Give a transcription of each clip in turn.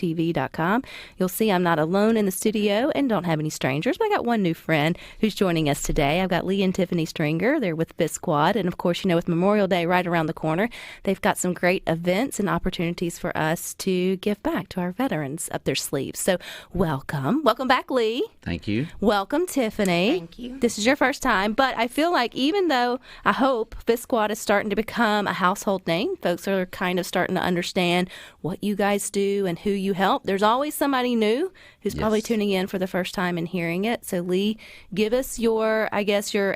SuperTalkTV.com. You'll see I'm not alone in the studio and don't have any strangers, but I got one new friend who's joining us today. I've got Lee and Tiffany Stringer. They're with Fist Squad. And, of course, with Memorial Day right around the corner, they've got some great events and opportunities for us to give back to our veterans up their sleeves. So welcome. Welcome back, Lee. Thank you. Welcome, Tiffany. Thank you. This is your first time, but I feel like even though I hope Fist Squad is starting to become a household name, folks are kind of starting to understand what you guys do and who you help, there's always somebody new who's probably tuning in for the first time and hearing it. So, Lee, give us your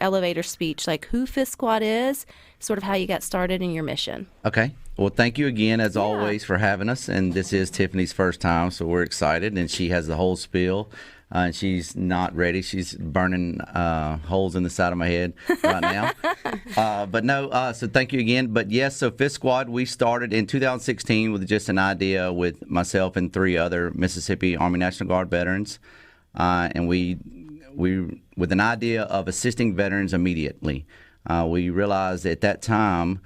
elevator speech, like who Fist Squad is, sort of how you got started and your mission. Okay. Well, thank you again, as always, for having us. And this is Tiffany's first time, so we're excited. And she has the whole spiel. And she's not ready. She's burning holes in the side of my head right now. So thank you again. But yes, so Fist Squad, we started in 2016 with just an idea with myself and 3 other Mississippi Army National Guard veterans. And we with an idea of assisting veterans immediately. We realized at that time,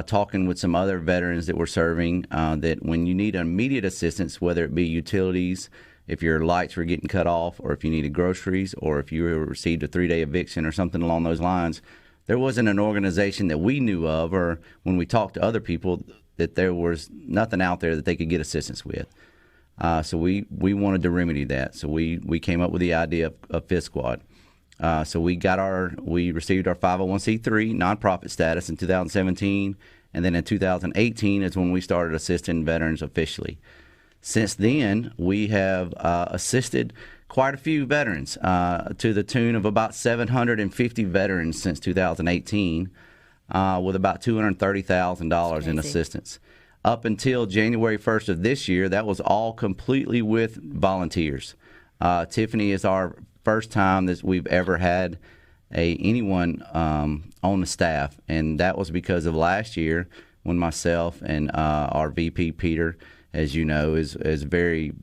talking with some other veterans that were serving, that when you need immediate assistance, whether it be utilities, if your lights were getting cut off, or if you needed groceries, or if you received a 3-day eviction or something along those lines, there wasn't an organization that we knew of, or when we talked to other people, that there was nothing out there that they could get assistance with. So we wanted to remedy that. So we came up with the idea of Fist Squad. So we received our 501c3 nonprofit status in 2017, and then in 2018 is when we started assisting veterans officially. Since then, we have assisted quite a few veterans to the tune of about 750 veterans since 2018, with about $230,000 in assistance. Up until January 1st of this year, that was all completely with volunteers. Tiffany is our first time that we've ever had anyone on the staff, and that was because of last year when myself and our VP, Peter, as you know, is a very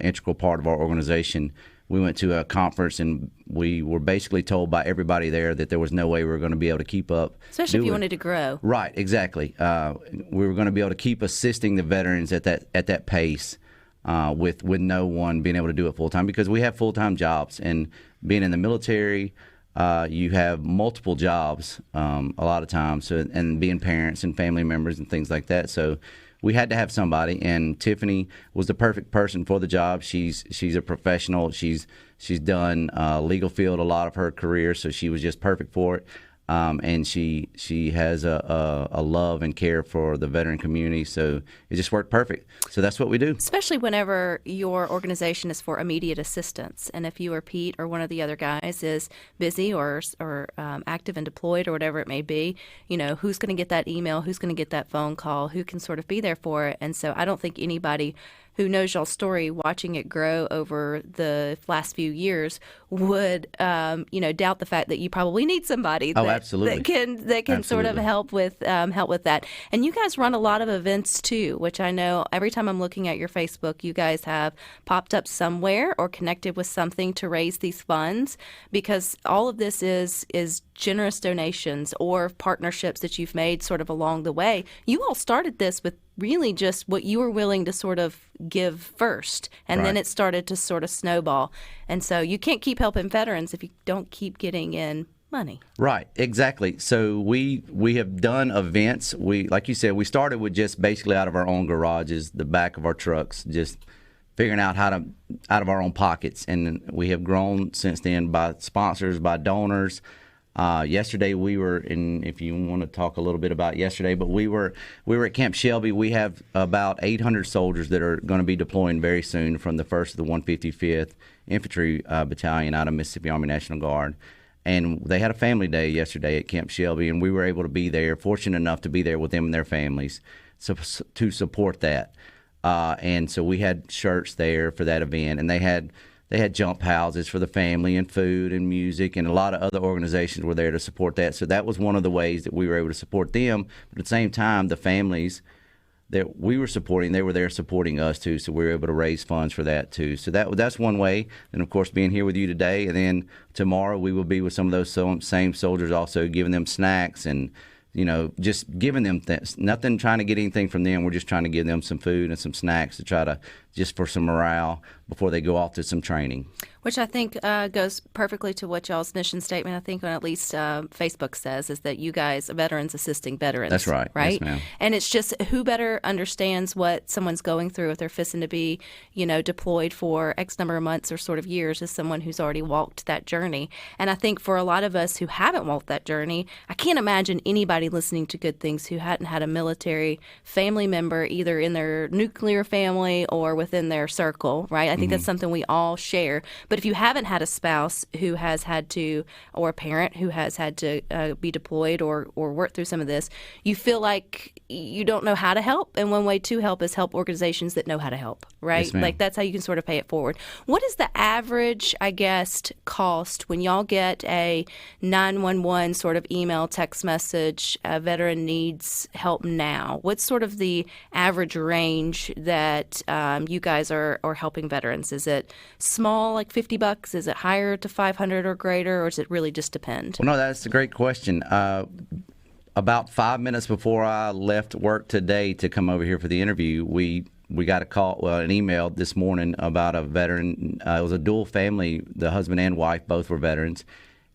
integral part of our organization. We went to a conference, and we were basically told by everybody there that there was no way we were going to be able to keep up. Especially if you wanted to grow. Right, exactly. We were going to be able to keep assisting the veterans at that pace with no one being able to do it full-time, because we have full-time jobs. And being in the military, you have multiple jobs a lot of times, and being parents and family members and things like that. So we had to have somebody, and Tiffany was the perfect person for the job. She's a professional. She's done legal field a lot of her career, so she was just perfect for it. And she has a love and care for the veteran community, so it just worked perfect. So that's what we do. Especially whenever your organization is for immediate assistance, and if you or Pete or one of the other guys is busy or active and deployed or whatever it may be, who's going to get that email, who's going to get that phone call, who can sort of be there for it. And so I don't think anybody who knows y'all's story, watching it grow over the last few years, would doubt the fact that you probably need somebody absolutely. that can sort of help with that. And you guys run a lot of events too, which I know every time I'm looking at your Facebook, you guys have popped up somewhere or connected with something to raise these funds, because all of this is generous donations or partnerships that you've made sort of along the way. You all started this with really just what you were willing to sort of give first, and then it started to sort of snowball. And so you can't keep helping veterans if you don't keep getting in money. Right, exactly. So we have done events. Like you said, we started with just basically out of our own garages, the back of our trucks, just figuring out how to out of our own pockets, and we have grown since then by sponsors, by donors. Yesterday we were in, if you want to talk a little bit about yesterday, but we were at Camp Shelby. We have about 800 soldiers that are going to be deploying very soon from the 1st to the 155th Infantry Battalion out of Mississippi Army National Guard. And they had a family day yesterday at Camp Shelby, and we were able to be there, fortunate enough to be there with them and their families to support that. And so we had shirts there for that event, and they had jump houses for the family and food and music, and a lot of other organizations were there to support that. So that was one of the ways that we were able to support them. But at the same time, the families that we were supporting, they were there supporting us too. So we were able to raise funds for that too. So that's one way. And of course, being here with you today, and then tomorrow we will be with some of those same soldiers also, giving them snacks and just giving them things, nothing trying to get anything from them. We're just trying to give them some food and some snacks to try to, just for some morale before they go off to some training. Which I think goes perfectly to what y'all's mission statement, I think, on at least Facebook says, is that you guys are veterans assisting veterans. That's right. Right? Yes, ma'am. And it's just who better understands what someone's going through if they're fixing to be, deployed for X number of months or sort of years as someone who's already walked that journey. And I think for a lot of us who haven't walked that journey, I can't imagine anybody listening to Good Things who hadn't had a military family member either in their nuclear family or within their circle, right? I think that's something we all share. But if you haven't had a spouse who has had to, or a parent who has had to be deployed or work through some of this, you feel like you don't know how to help. And one way to help is help organizations that know how to help, right? Yes, ma'am. Like that's how you can sort of pay it forward. What is the average, I guess, cost when y'all get a 911 sort of email, text message, a veteran needs help now? What's sort of the average range that you guys are helping veterans? Is it small, like $50? Is it higher to 500 or greater, or does it really just depend? Well, no, that's a great question. About 5 minutes before I left work today to come over here for the interview, we got an email this morning about a veteran. It was a dual family. The husband and wife both were veterans,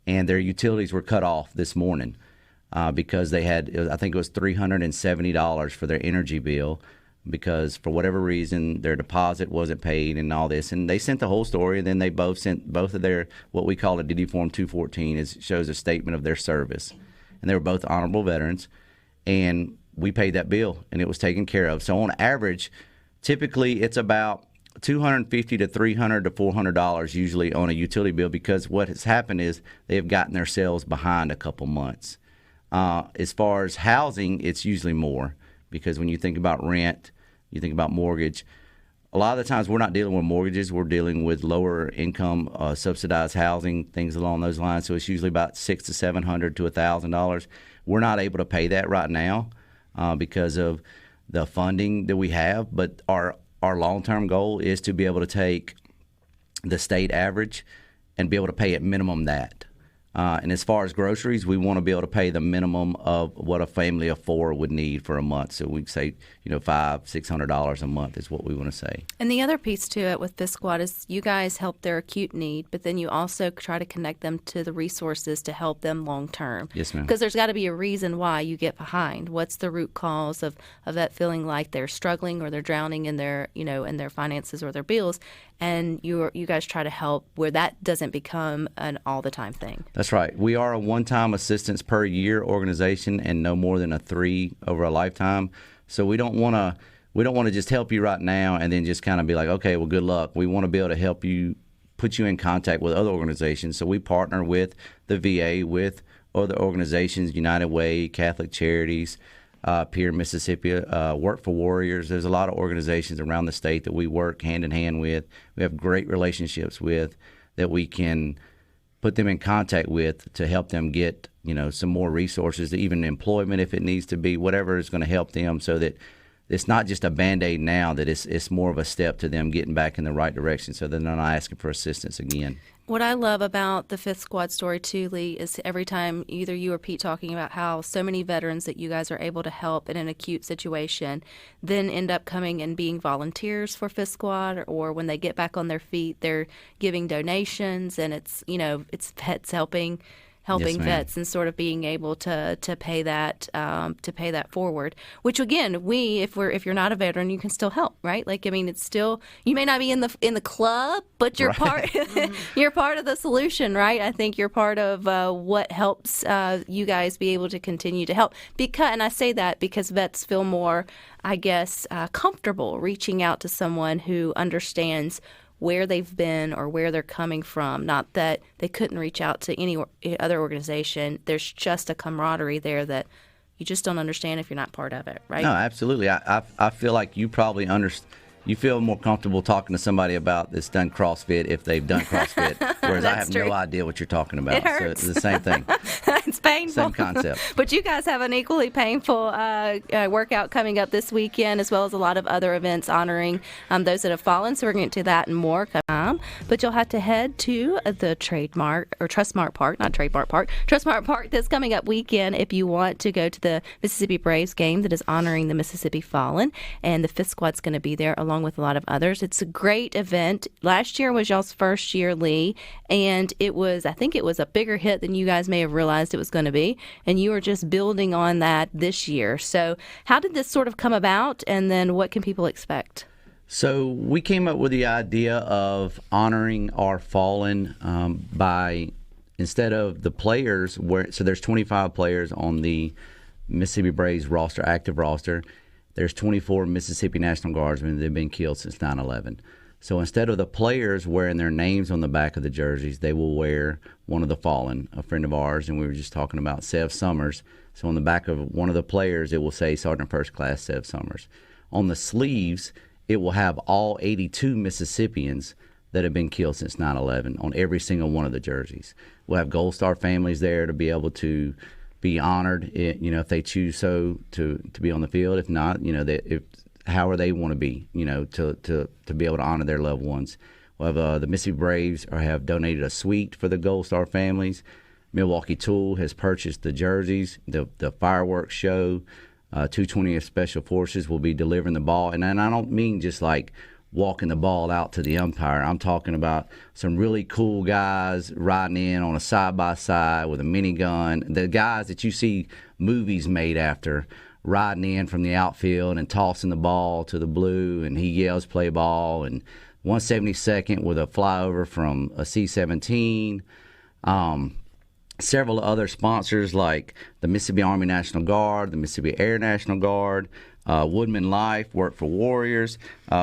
and their utilities were cut off this morning because they had, I think it was $370 for their energy bill, because for whatever reason their deposit wasn't paid and all this, and they sent the whole story, and then they both sent both of their, what we call a DD Form 214, is shows a statement of their service, and they were both honorable veterans, and we paid that bill and it was taken care of. So on average, typically it's about $250 to $300 to $400 usually on a utility bill, because what has happened is they have gotten themselves behind a couple months. As far as housing, it's usually more, because when you think about rent, you think about mortgage, a lot of the times we're not dealing with mortgages, we're dealing with lower income subsidized housing, things along those lines. So it's usually about $600 to $700 to $1,000. We're not able to pay that right now because of the funding that we have, but our long-term goal is to be able to take the state average and be able to pay at minimum that. And as far as groceries, we want to be able to pay the minimum of what a family of four would need for a month. So we say, $500-$600 a month is what we want to say. And the other piece to it with Fist Squad is you guys help their acute need, but then you also try to connect them to the resources to help them long term. Yes, ma'am. Because there's got to be a reason why you get behind. What's the root cause of that feeling like they're struggling or they're drowning in their, in their finances or their bills? And you guys try to help where that doesn't become an all the time thing. That's right. We are a one-time assistance per year organization and no more than a 3 over a lifetime. So we don't want to just help you right now and then just kind of be like, okay, well, good luck. We want to be able to help you, put you in contact with other organizations. So we partner with the VA, with other organizations, United Way, Catholic Charities, Pier Mississippi, Work for Warriors. There's a lot of organizations around the state that we work hand in hand with. We have great relationships with that we can put them in contact with to help them get, some more resources, even employment if it needs to be, whatever is going to help them, so that it's not just a Band-Aid now, that it's more of a step to them getting back in the right direction so they're not asking for assistance again. What I love about the Fifth Squad story too, Lee, is every time either you or Pete talking about how so many veterans that you guys are able to help in an acute situation then end up coming and being volunteers for Fifth Squad, or when they get back on their feet, they're giving donations, and it's vets helping Yes, ma'am. vets and sort of being able to pay that forward. Which again, if you're not a veteran, you can still help, right? Like, I mean, it's still, you may not be in the club, but you're Right. you're part of the solution, right? I think you're part of what helps you guys be able to continue to help. And I say that because vets feel more, I guess, comfortable reaching out to someone who understands where they've been or where they're coming from. Not that they couldn't reach out to any other organization. There's just a camaraderie there that you just don't understand if you're not part of it, right? No, absolutely. I feel like you probably you feel more comfortable talking to somebody about that's done CrossFit if they've done CrossFit, whereas I have no idea what you're talking about. It hurts. So it's the same thing. It's painful. Same concept. But you guys have an equally painful workout coming up this weekend, as well as a lot of other events honoring those that have fallen. So we're going to get to that and more. But you'll have to head to the Trustmark Park this coming up weekend if you want to go to the Mississippi Braves game that is honoring the Mississippi Fallen. And the fifth squad's going to be there along with a lot of others. It's a great event. Last year was y'all's first year, Lee, and I think it was a bigger hit than you guys may have realized it was going to be. And you are just building on that this year. So how did this sort of come about, and then what can people expect? So we came up with the idea of honoring our fallen by, instead of the players, so there's 25 players on the Mississippi Braves roster, active roster. There's 24 Mississippi National Guardsmen that have been killed since 9/11. So instead of the players wearing their names on the back of the jerseys, they will wear one of the fallen, a friend of ours, and we were just talking about Sev Summers. So on the back of one of the players, it will say Sergeant First Class Sev Summers. On the sleeves, it will have all 82 Mississippians that have been killed since 9/11 on every single one of the jerseys. We'll have Gold Star families there to be able to be honored, if they choose to be on the field. If not, however they want to be, to be able to honor their loved ones. We'll have the Mississippi Braves have donated a suite for the Gold Star families. Milwaukee Tool has purchased the jerseys. The fireworks show. 220th Special Forces will be delivering the ball. And I don't mean just like walking the ball out to the umpire. I'm talking about some really cool guys riding in on a side-by-side with a minigun. The guys that you see movies made after, riding in from the outfield and tossing the ball to the blue, and he yells play ball. And 172nd with a flyover from a C-17. Several other sponsors like the Mississippi Army National Guard, the Mississippi Air National Guard, Woodman Life, Work for Warriors.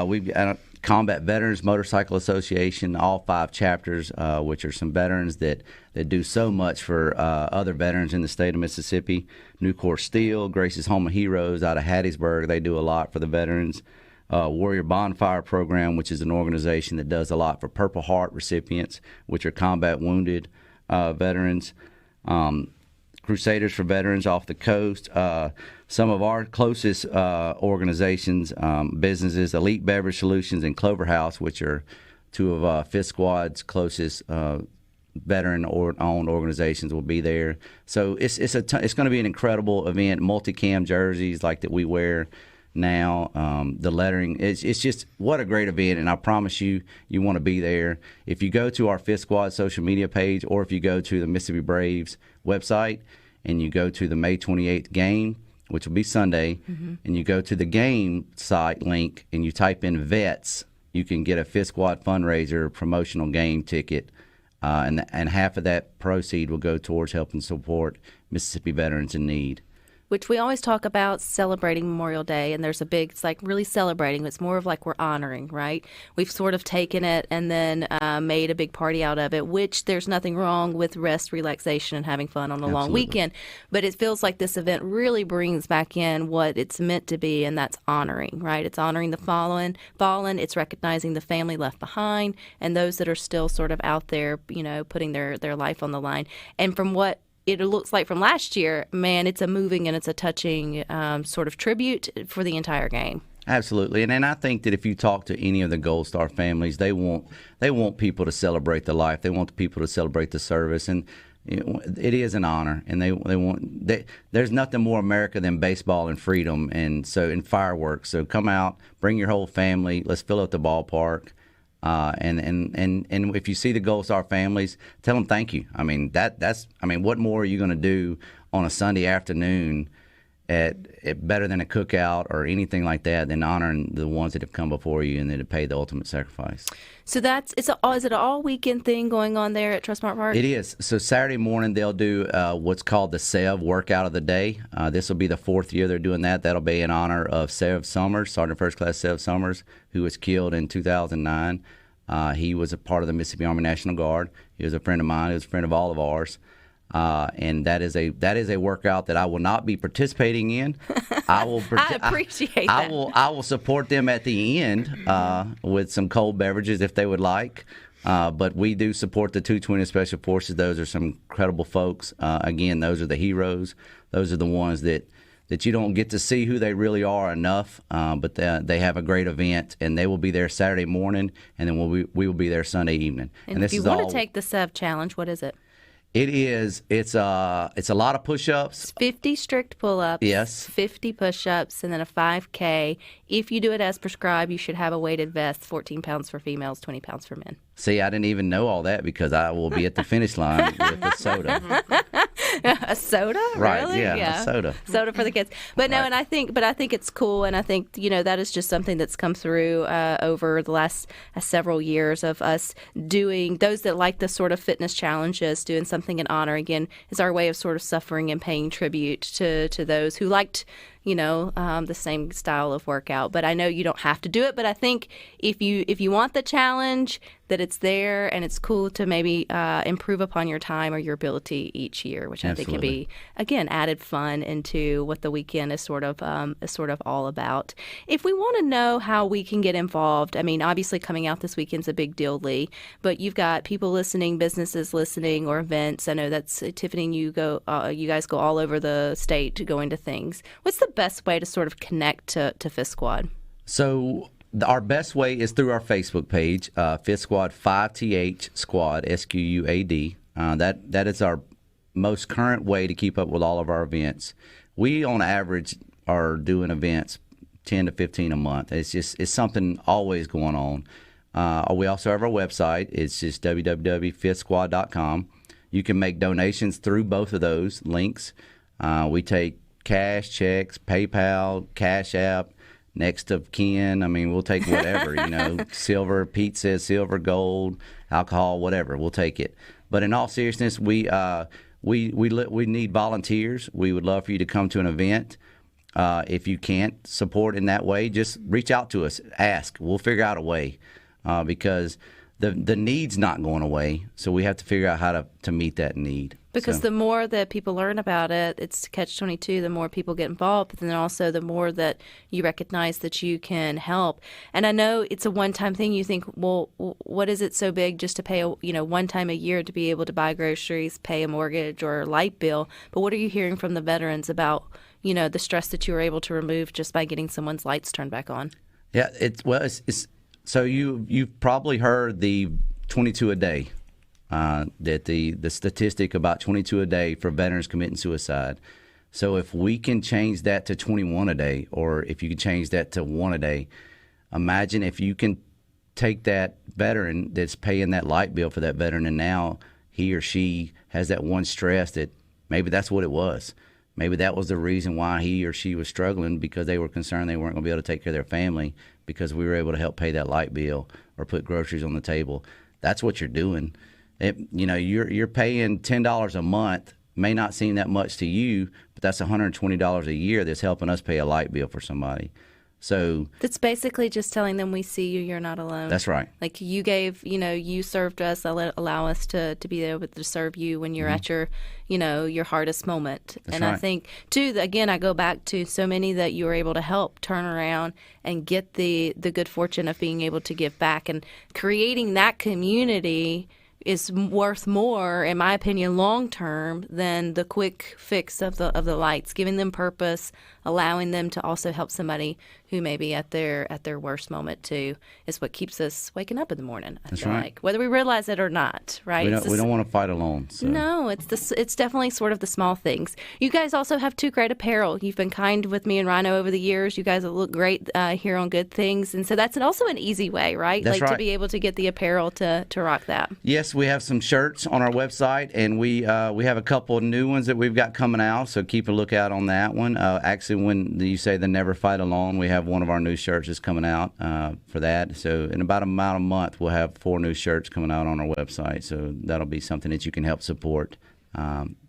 We've got Combat Veterans Motorcycle Association, all 5 chapters, which are some veterans that do so much for other veterans in the state of Mississippi. Nucor Steel, Grace's Home of Heroes out of Hattiesburg, they do a lot for the veterans. Warrior Bonfire Program, which is an organization that does a lot for Purple Heart recipients, which are combat wounded veterans. Crusaders for Veterans off the coast. Some of our closest organizations, businesses, Elite Beverage Solutions and Clover House, which are 2 of Fifth Squad's closest veteran-owned organizations, will be there. So it's going to be an incredible event. Multicam jerseys like that we wear now. The lettering, it's just what a great event, and I promise you want to be there. If you go to our Fifth Squad social media page, or if you go to the Mississippi Braves website and you go to the May 28th game, which will be Sunday, and you go to the game site link and you type in vets, you can get a Fifth Squad fundraiser promotional game ticket, and half of that proceed will go towards helping support Mississippi veterans in need. Which we always talk about celebrating Memorial Day, and there's it's like really celebrating. It's more of like we're honoring, right? We've sort of taken it and then made a big party out of it, which there's nothing wrong with rest, relaxation, and having fun on a long weekend. But it feels like this event really brings back in what it's meant to be, and that's honoring, right? It's honoring the fallen. It's recognizing the family left behind and those that are still sort of out there, putting their life on the line. And from what it looks like from last year, man, it's a moving and it's a touching sort of tribute for the entire game. Absolutely, and I think that if you talk to any of the Gold Star families, they want people to celebrate the life. They want the people to celebrate the service, and it is an honor. And there's nothing more America than baseball and freedom, and fireworks. So come out, bring your whole family. Let's fill up the ballpark. And if you see the Gold Star families, tell them thank you. I mean, what more are you going to do on a Sunday afternoon at better than a cookout or anything like that than honoring the ones that have come before you and that have paid the ultimate sacrifice? So is it an all weekend thing going on there at Trustmark Park? It is. So Saturday morning they'll do what's called the SEV workout of the day. This will be the 4th year they're doing that. That'll be in honor of Sev Summers, Sergeant First Class Sev Summers, who was killed in 2009. He was a part of the Mississippi Army National Guard. He was a friend of mine. He was a friend of all of ours. And that is a workout that I will not be participating in. I will. I appreciate that. I will support them at the end with some cold beverages if they would like. But we do support the 220 Special Forces. Those are some incredible folks. Again, those are the heroes. Those are the ones that you don't get to see who they really are enough. But they have a great event, and they will be there Saturday morning, and then we will be there Sunday evening. And if you want to take the SEV challenge, what is it? It's a lot of push-ups. 50 strict pull-ups. Yes. 50 push-ups, and then a 5K. If you do it as prescribed, you should have a weighted vest, 14 pounds for females, 20 pounds for men. See, I didn't even know all that because I will be at the finish line with a soda. A soda? Right, Really? yeah, a soda. Soda for the kids. But no, Right. and I think it's cool, and I think, that is just something that's come through over the last several years of us doing, those that like the sort of fitness challenges, doing something in honor, again, is our way of sort of suffering and paying tribute to those who liked the same style of workout. But I know you don't have to do it. But I think if you want the challenge, that it's there, and it's cool to maybe improve upon your time or your ability each year, which I think could be, again, added fun into what the weekend is sort of all about. If we want to know how we can get involved, I mean, obviously coming out this weekend's a big deal, Lee, but you've got people listening, businesses listening, or events. I know that's Tiffany and you guys go all over the state going to things. What's the best way to sort of connect to Fifth Squad? So our best way is through our Facebook page, Fifth Squad 5TH Squad, SQUAD. That is our most current way to keep up with all of our events. We, on average, are doing events 10 to 15 a month. It's something always going on. We also have our website. It's just www.fifthsquad.com. You can make donations through both of those links. We take cash, checks, PayPal, Cash App, next of kin. I mean, we'll take whatever, silver, Pete says silver, gold, alcohol, whatever. We'll take it. But in all seriousness, we need volunteers. We would love for you to come to an event. If you can't support in that way, just reach out to us. Ask. We'll figure out a way because the need's not going away. So we have to figure out how to meet that need. Because the more that people learn about it, it's catch-22, the more people get involved, but then also the more that you recognize that you can help. And I know it's a one-time thing. You think, well, what is it so big just to pay, one time a year to be able to buy groceries, pay a mortgage or a light bill? But what are you hearing from the veterans about, the stress that you were able to remove just by getting someone's lights turned back on? Yeah, it's so you've probably heard the 22 a day. That the statistic about 22 a day for veterans committing suicide. So if we can change that to 21 a day, or if you can change that to 1 a day, imagine if you can take that veteran that's paying that light bill for that veteran, and now he or she has that one stress that maybe that's what it was. Maybe that was the reason why he or she was struggling, because they were concerned they weren't going to be able to take care of their family because we were able to help pay that light bill or put groceries on the table. That's what you're doing. You're paying $10 a month. May not seem that much to you, but that's $120 a year that's helping us pay a light bill for somebody. So that's basically just telling them, we see you, you're not alone. That's right. Like you gave, you served us, allow us to be able to serve you when you're at your, your hardest moment. That's and right. I think, too, again, I go back to so many that you were able to help turn around and get the good fortune of being able to give back, and creating that community is worth more, in my opinion, long term than the quick fix of the lights. Giving them purpose, allowing them to also help somebody who may be at their worst moment too, is what keeps us waking up in the morning. I feel like, whether we realize it or not, right? We don't want to fight alone. So. No, it's definitely sort of the small things. You guys also have 2 great apparel. You've been kind with me and Rhino over the years. You guys look great here on Good Things, and so that's also an easy way, right? That's right. To be able to get the apparel to rock that. Yes, we have some shirts on our website, and we have a couple of new ones that we've got coming out. So keep a lookout on that one. Actually, when you say the Never Fight Alone, we have one of our new shirts is coming out for that. So in about a month, we'll have 4 new shirts coming out on our website. So that'll be something that you can help support.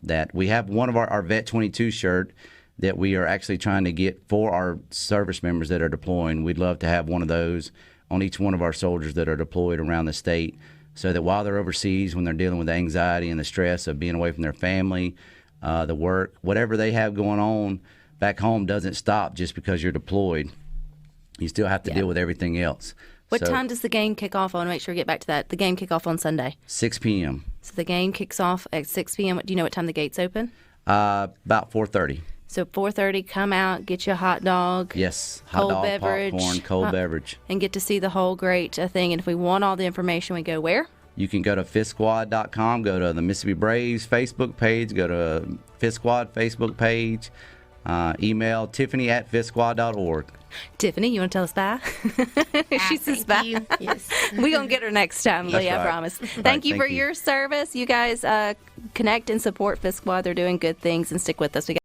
That we have one of our Vet 22 shirt that we are actually trying to get for our service members that are deploying. We'd love to have one of those on each one of our soldiers that are deployed around the state, so that while they're overseas, when they're dealing with the anxiety and the stress of being away from their family, the work, whatever they have going on back home doesn't stop just because you're deployed. You still have to deal with everything else. What time does the game kick off? I want to make sure we get back to that. The game kick off on Sunday. 6 p.m. So the game kicks off at 6 p.m. Do you know what time the gates open? About 4:30. So 4:30, come out, get you a hot dog. Yes, hot cold dog, beverage, popcorn, cold beverage. And get to see the whole great thing. And if we want all the information, we go where? You can go to fistsquad.com, go to the Mississippi Braves Facebook page, go to Fist Squad Facebook page, email Tiffany@fistsquad.org. Tiffany, you want to tell us bye? She says bye. You. Yes. We're going to get her next time, Lee, I promise. Thank you for your service. You guys connect and support Fist Squad. They're doing good things, and stick with us. We